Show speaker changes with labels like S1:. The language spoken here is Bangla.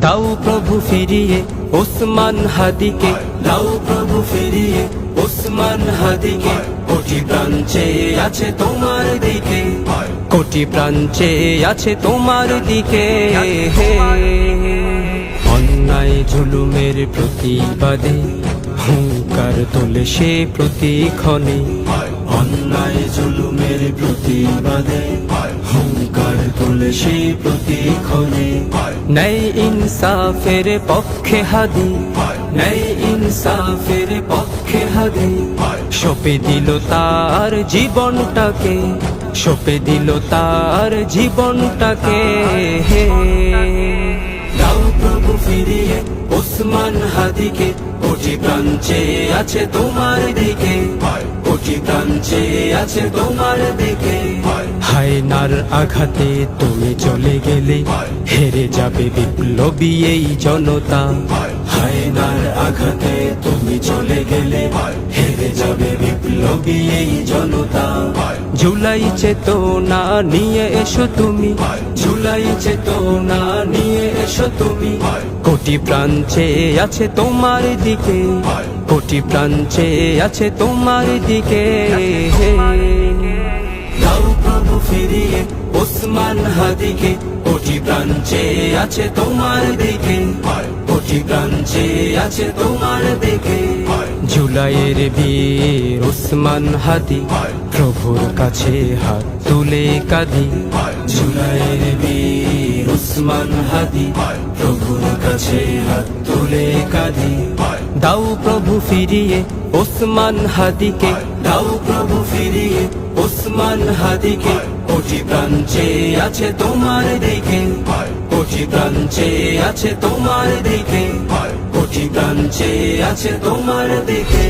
S1: দাও প্রভু ফিরিয়ে ওসমান হাদিকে, দাও প্রভু ফিরিয়ে ওসমান হাদিকে। কোটি প্রাণ চেয়ে আছে তোমার দিকে, কোটি প্রাণ চেয়ে আছে তোমার দিকে। অন্যায় জুলুমের প্রতিবাদে হুঙ্কার তোলে সে প্রতিক্ষণে, অন্যায় জুলুমের প্রতিবাদে হুঙ্কার তোলে সে প্রতিক্ষণে। ন্যায় ইনসাফের পক্ষে হাদি, ন্যায় ইনসাফের পক্ষে হাদি। সঁপে দিল তার জীবনটাকে, সঁপে দিল তার জীবনটাকে। দাও প্রভু ফিরিয়ে ওসমান হাদিকে, কোটি প্রাণ চেয়ে আছে তোমার দিকে, কোটি প্রাণ চেয়ে আছে তোমার দিকে। হায়নার আঘাতে তুমি চলে গেলে হেরে যাবে বিপ্লবী এই জনতা, হায়নার আঘাতে তুমি চলে গেলে হেরে যাবে বিপ্লবী এই জনতা। জুলাই চেতনা নিয়ে এসো তুমি, জুলাই চেতনা নিয়ে এসো তুমি। কোটি প্রাণ চেয়ে আছে তোমার দিকে, কোটি প্রাণ চেয়ে আছে তোমার দিকে। দাও প্রভু ফিরিয়ে ওসমান হাদিকে, কোটি প্রাণ চেয়ে আছে তোমার দিকে, কোটি প্রাণ চেয়ে আছে তোমার দিকে। জুলাইয়ের বীর ওসমান হাদি প্রভুর কাছে হাত তুলে কাঁদি, জুলাইয়ের বীর ওসমান হাদি প্রভুর কাছে হাত তুলে কাঁদি। দাও প্রভু ফিরিয়ে ওসমান হাদিকে, দাও প্রভু ফিরিয়ে ওসমান হাদিকে। কোটি প্রাণ চেয়ে আছে তোমার দিকে, কোটি প্রাণ চেয়ে আছে তোমার দিকে, কোটি প্রাণ চেয়ে আছে তোমার দিকে।